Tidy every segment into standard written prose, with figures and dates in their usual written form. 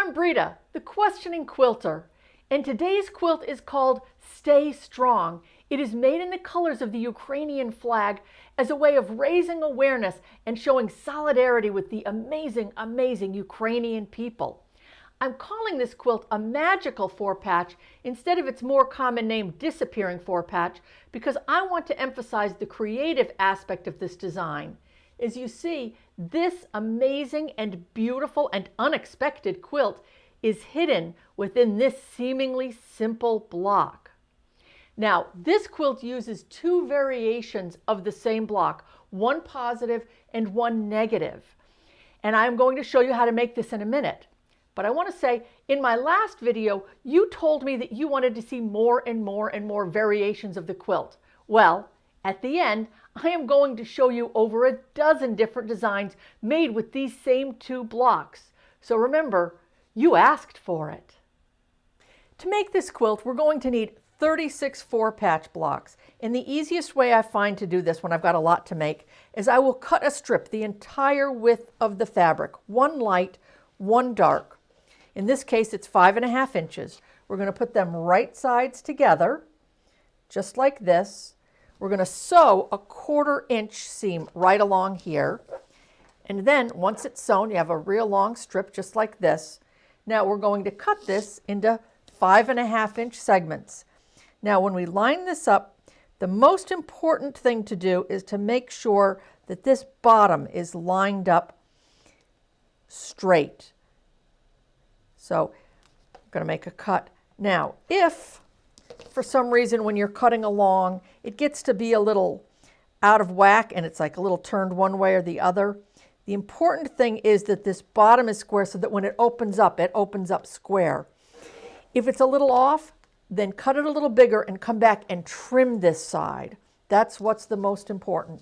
I'm Brita, the questioning quilter, and today's quilt is called Stay Strong. It is made in the colors of the Ukrainian flag as a way of raising awareness and showing solidarity with the amazing, amazing Ukrainian people. I'm calling this quilt a magical four-patch instead of its more common name, disappearing four-patch, because I want to emphasize the creative aspect of this design. As you see, this amazing and beautiful and unexpected quilt is hidden within this seemingly simple block. Now, this quilt uses two variations of the same block, one positive and one negative. And I'm going to show you how to make this in a minute. But I want to say, in my last video, you told me that you wanted to see more and more and more variations of the quilt. Well, at the end, I am going to show you over a dozen different designs made with these same two blocks. So remember, you asked for it. To make this quilt, we're going to need 36 four-patch blocks. And the easiest way I find to do this when I've got a lot to make is I will cut a strip the entire width of the fabric, one light, one dark. In this case, it's 5.5 inches. We're going to put them right sides together, just like this. We're going to sew a 1/4 inch seam right along here. And then once it's sewn, you have a real long strip just like this. Now we're going to cut this into 5.5 inch segments. Now when we line this up, the most important thing to do is to make sure that this bottom is lined up straight. So I'm going to make a cut. Now, if for some reason when you're cutting along, it gets to be a little out of whack and it's like a little turned one way or the other, the important thing is that this bottom is square so that when it opens up square. If it's a little off, then cut it a little bigger and come back and trim this side. That's what's the most important.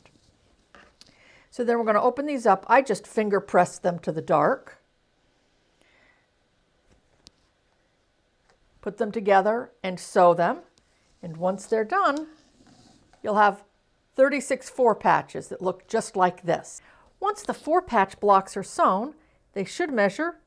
So then we're going to open these up. I just finger press them to the dark. Put them together and sew them. And once they're done, you'll have 36 four-patches that look just like this. Once the four-patch blocks are sewn, they should measure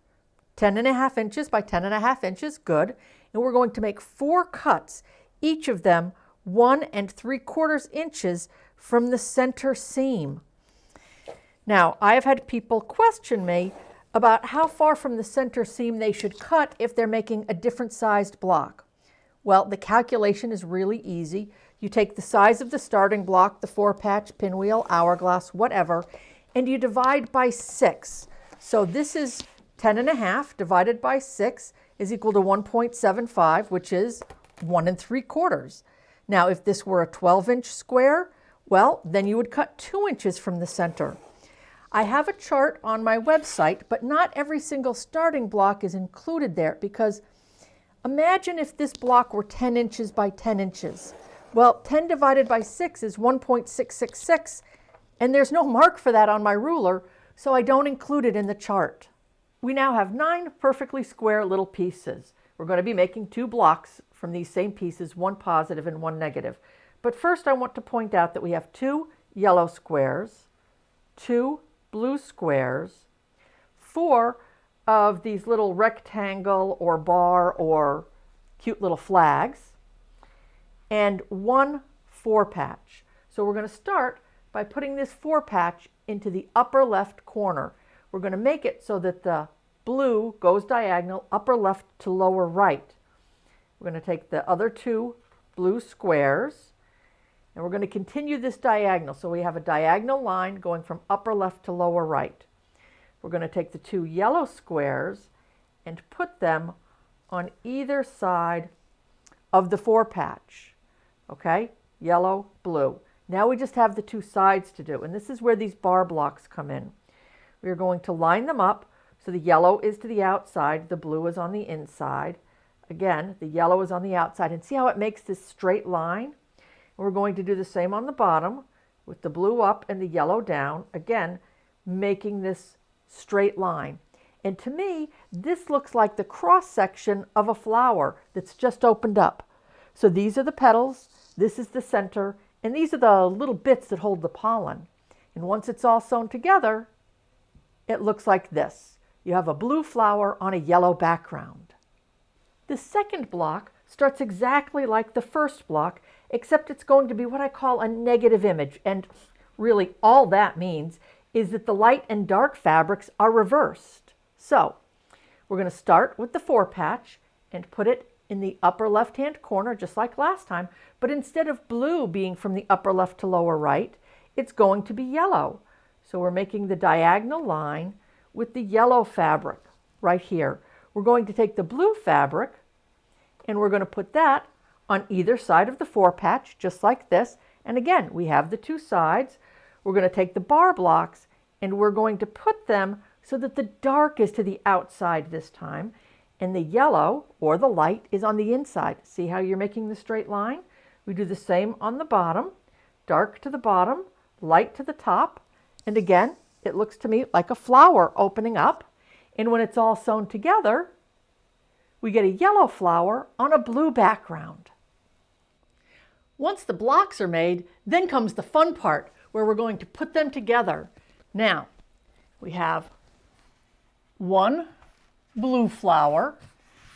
10.5 inches by 10.5 inches, good. And we're going to make 4 cuts, each of them 1 3/4 inches from the center seam. Now, I have had people question me about how far from the center seam they should cut if they're making a different sized block. Well, the calculation is really easy. You take the size of the starting block, the four-patch, pinwheel, hourglass, whatever, and you divide by 6. So this is 10.5 divided by 6 is equal to 1.75, which is 1 3/4. Now, if this were a 12-inch square, well, then you would cut 2 inches from the center. I have a chart on my website, but not every single starting block is included there because imagine if this block were 10 inches by 10 inches. Well, 10 divided by 6 is 1.666, and there's no mark for that on my ruler, so I don't include it in the chart. We now have 9 perfectly square little pieces. We're going to be making 2 blocks from these same pieces, one positive and one negative. But first I want to point out that we have 2 yellow squares, 2 blue squares, 4 of these little rectangle or bar or cute little flags, and 1 four-patch. So we're going to start by putting this four-patch into the upper left corner. We're going to make it so that the blue goes diagonal, upper left to lower right. We're going to take the other 2 blue squares, and we're going to continue this diagonal. So we have a diagonal line going from upper left to lower right. We're going to take the 2 yellow squares and put them on either side of the four-patch. Okay? Yellow, blue. Now we just have the 2 sides to do, and this is where these bar blocks come in. We are going to line them up so the yellow is to the outside, the blue is on the inside. Again, the yellow is on the outside, and see how it makes this straight line? We're going to do the same on the bottom with the blue up and the yellow down, again, making this straight line. And to me, this looks like the cross section of a flower that's just opened up. So these are the petals, this is the center, and these are the little bits that hold the pollen. And once it's all sewn together, it looks like this. you have a blue flower on a yellow background. The second block starts exactly like the first block, except it's going to be what I call a negative image. And really all that means is that the light and dark fabrics are reversed. So we're going to start with the 4-patch and put it in the upper left-hand corner, just like last time. But instead of blue being from the upper left to lower right, it's going to be yellow. So we're making the diagonal line with the yellow fabric right here. We're going to take the blue fabric and we're going to put that on either side of the 4-patch, just like this. And again, we have the two sides. We're going to take the bar blocks and we're going to put them so that the dark is to the outside this time, and the yellow, or the light, is on the inside. See how you're making the straight line? We do the same on the bottom. Dark to the bottom, light to the top. And again, it looks to me like a flower opening up. And when it's all sewn together, we get a yellow flower on a blue background. Once the blocks are made, then comes the fun part, where we're going to put them together. Now, we have one blue flower.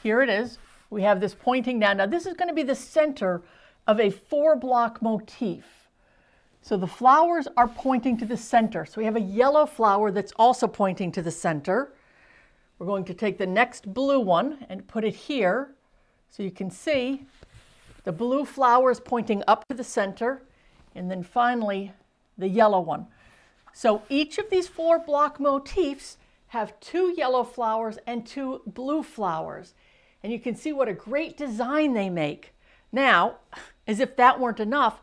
Here it is. We have this pointing down. Now this is going to be the center of a 4-block motif. So the flowers are pointing to the center. So we have a yellow flower that's also pointing to the center. We're going to take the next blue one and put it here. So you can see the blue flower is pointing up to the center. And then finally, the yellow one. So each of these 4-block motifs have 2 yellow flowers and 2 blue flowers. And you can see what a great design they make. Now, as if that weren't enough,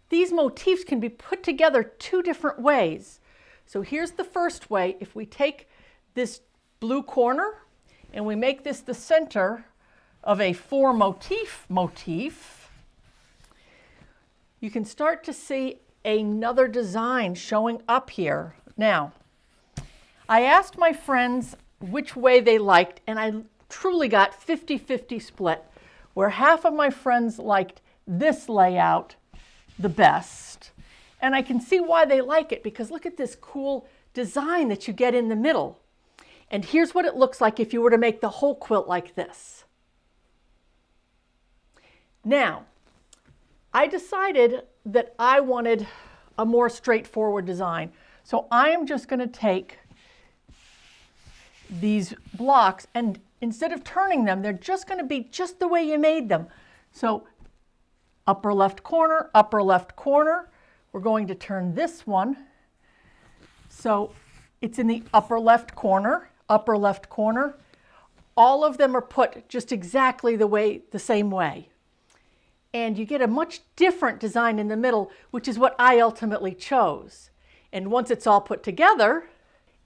these motifs can be put together 2 different ways. So here's the first way. If we take this blue corner and we make this the center of a 4-motif motif, you can start to see another design showing up here. Now, I asked my friends which way they liked, and I truly got 50-50 split, where half of my friends liked this layout the best. And I can see why they like it, because look at this cool design that you get in the middle. And here's what it looks like if you were to make the whole quilt like this. Now, I decided that I wanted a more straightforward design. So I am just going to take these blocks, and instead of turning them, they're just going to be just the way you made them. So upper left corner, we're going to turn this one. So it's in the upper left corner. All of them are put just exactly the same way. And you get a much different design in the middle, which is what I ultimately chose. And once it's all put together,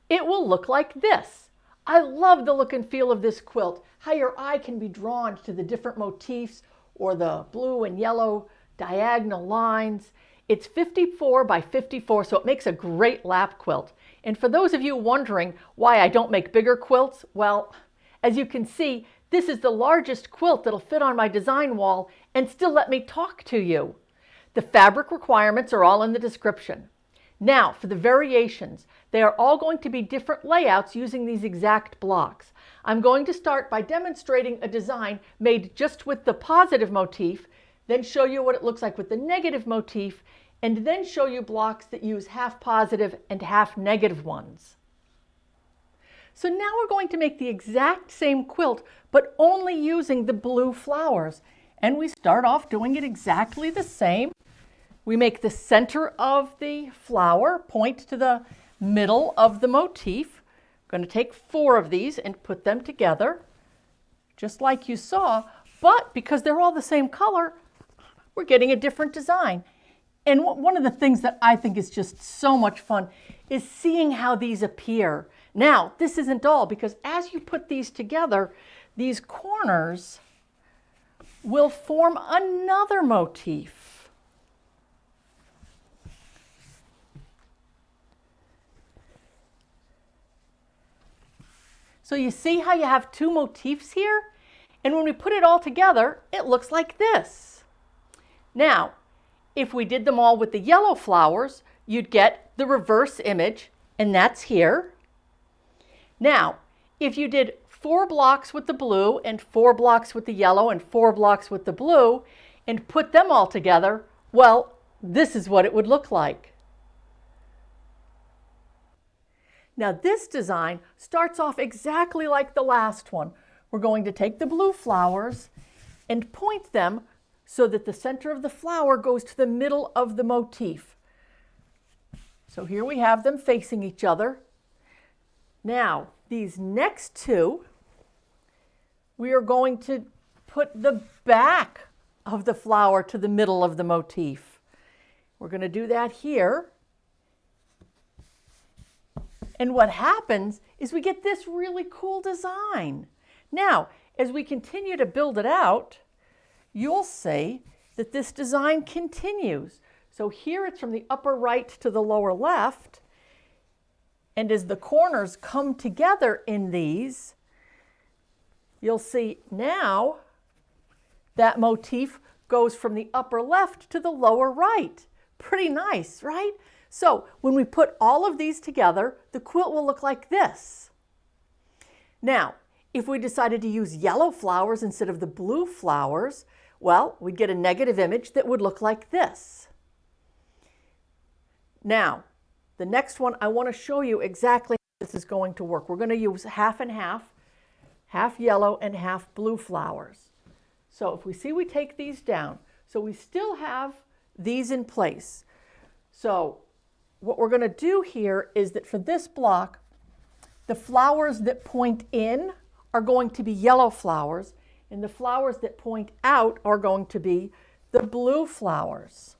it will look like this. I love the look and feel of this quilt, how your eye can be drawn to the different motifs or the blue and yellow diagonal lines. It's 54 by 54, so it makes a great lap quilt. And for those of you wondering why I don't make bigger quilts, well, as you can see, this is the largest quilt that'll fit on my design wall and still let me talk to you. The fabric requirements are all in the description. Now, for the variations, they are all going to be different layouts using these exact blocks. I'm going to start by demonstrating a design made just with the positive motif, then show you what it looks like with the negative motif, and then show you blocks that use half positive and half negative ones. So now we're going to make the exact same quilt, but only using the blue flowers. And we start off doing it exactly the same. We make the center of the flower point to the middle of the motif. I'm going to take 4 of these and put them together, just like you saw, but because they're all the same color, we're getting a different design. And one of the things that I think is just so much fun is seeing how these appear. Now, this isn't all, because as you put these together, these corners will form another motif. So you see how you have 2 motifs here? And when we put it all together, it looks like this. Now, if we did them all with the yellow flowers, you'd get the reverse image, and that's here. Now, if you did 4 blocks with the blue and 4 blocks with the yellow and 4 blocks with the blue and put them all together, well, this is what it would look like. Now this design starts off exactly like the last one. We're going to take the blue flowers and point them so that the center of the flower goes to the middle of the motif. So here we have them facing each other. Now, these next two, we are going to put the back of the flower to the middle of the motif. We're going to do that here. And what happens is we get this really cool design. Now, as we continue to build it out, you'll see that this design continues. So here it's from the upper right to the lower left. And as the corners come together in these, you'll see now that motif goes from the upper left to the lower right. Pretty nice, right? So when we put all of these together, the quilt will look like this. Now, if we decided to use yellow flowers instead of the blue flowers, well, we'd get a negative image that would look like this. Now, the next one, I want to show you exactly how this is going to work. We're going to use half and half yellow and half blue flowers. So if we see, we take these down. So we still have these in place. So what we're going to do here is that for this block, the flowers that point in are going to be yellow flowers, and the flowers that point out are going to be the blue flowers.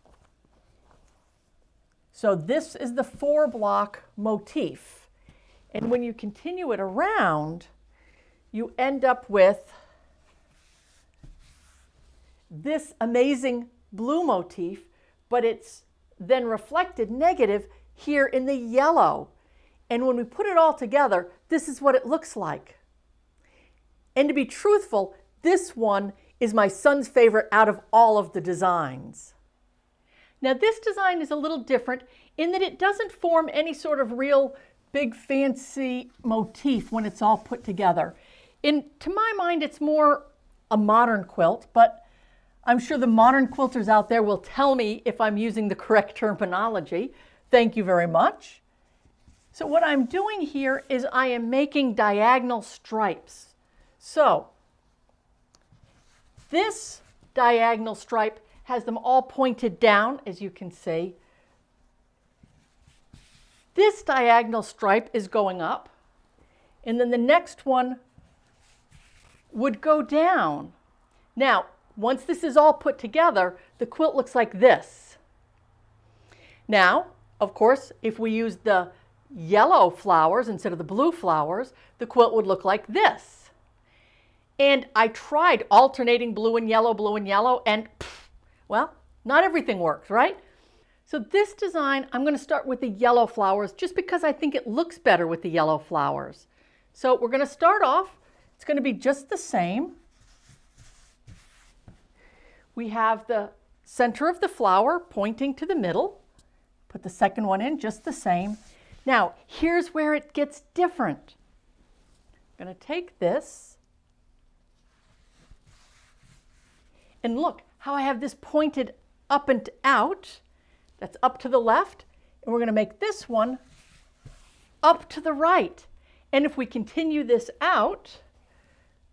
So this is the 4-block motif. And when you continue it around, you end up with this amazing blue motif, but it's then reflected negative here in the yellow. And when we put it all together, this is what it looks like. And to be truthful, this one is my son's favorite out of all of the designs. Now this design is a little different in that it doesn't form any sort of real big fancy motif when it's all put together. To my mind, it's more a modern quilt, but I'm sure the modern quilters out there will tell me if I'm using the correct terminology. Thank you very much. So what I'm doing here is I am making diagonal stripes. So this diagonal stripe has them all pointed down, as you can see. This diagonal stripe is going up, and then the next one would go down. Now, once this is all put together, the quilt looks like this. Now, of course, if we use the yellow flowers instead of the blue flowers, the quilt would look like this. And I tried alternating blue and yellow, and well, not everything works, right? So this design, I'm going to start with the yellow flowers just because I think it looks better with the yellow flowers. So we're going to start off, it's going to be just the same. We have the center of the flower pointing to the middle. Put the second one in just the same. Now, here's where it gets different. I'm going to take this and look how I have this pointed up and out. That's up to the left. And we're going to make this one up to the right. And if we continue this out,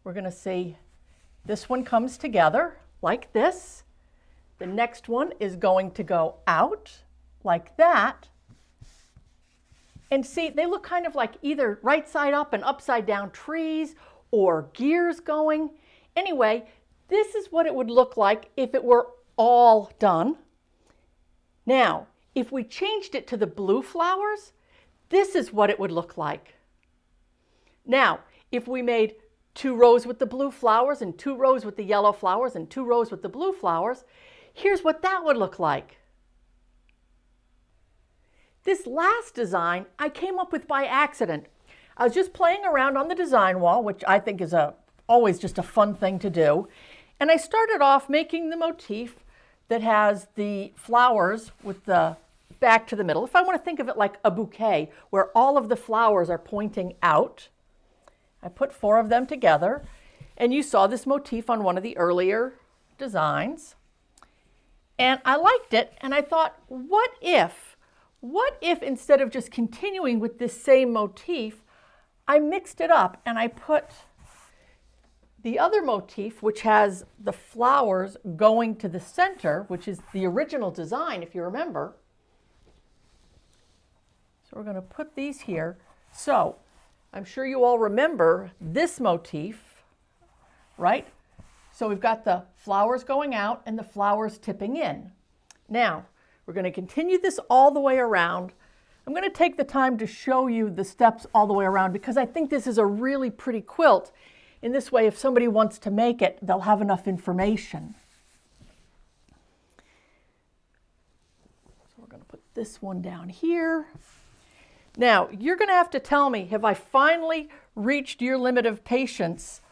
we're going to see this one comes together like this. The next one is going to go out like that. And see, they look kind of like either right side up and upside down trees or gears going. Anyway, this is what it would look like if it were all done. Now, if we changed it to the blue flowers, this is what it would look like. Now, if we made 2 rows with the blue flowers and 2 rows with the yellow flowers and 2 rows with the blue flowers, here's what that would look like. This last design I came up with by accident. I was just playing around on the design wall, which I think is always just a fun thing to do. And I started off making the motif that has the flowers with the back to the middle. If I want to think of it like a bouquet where all of the flowers are pointing out, I put 4 of them together, and you saw this motif on one of the earlier designs. And I liked it, and I thought, what if instead of just continuing with this same motif, I mixed it up and I put the other motif, which has the flowers going to the center, which is the original design, if you remember. So we're going to put these here. So I'm sure you all remember this motif, right? So we've got the flowers going out and the flowers tipping in. Now, we're going to continue this all the way around. I'm going to take the time to show you the steps all the way around because I think this is a really pretty quilt. In this way, if somebody wants to make it, they'll have enough information. So we're going to put this one down here. Now, you're going to have to tell me, have I finally reached your limit of patience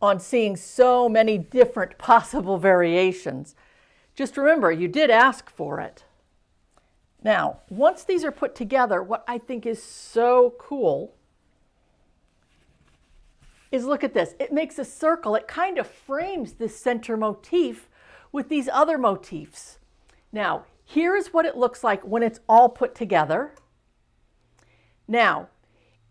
on seeing so many different possible variations? Just remember, you did ask for it. Now, once these are put together, what I think is so cool is look at this. It makes a circle. It kind of frames this center motif with these other motifs. Now, here's what it looks like when it's all put together. Now,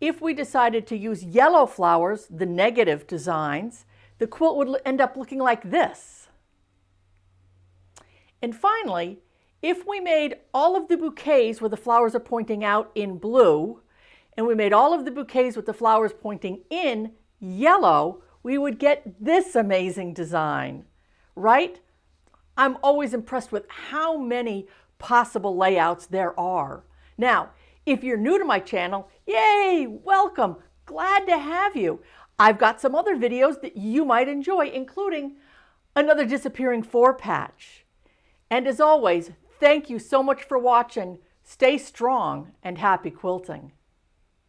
if we decided to use yellow flowers, the negative designs, the quilt would end up looking like this. And finally, if we made all of the bouquets where the flowers are pointing out in blue, and we made all of the bouquets with the flowers pointing in yellow, we would get this amazing design, right? I'm always impressed with how many possible layouts there are. Now, if you're new to my channel, yay, welcome, glad to have you. I've got some other videos that you might enjoy, including another disappearing 4 patch. And as always, thank you so much for watching. Stay strong and happy quilting.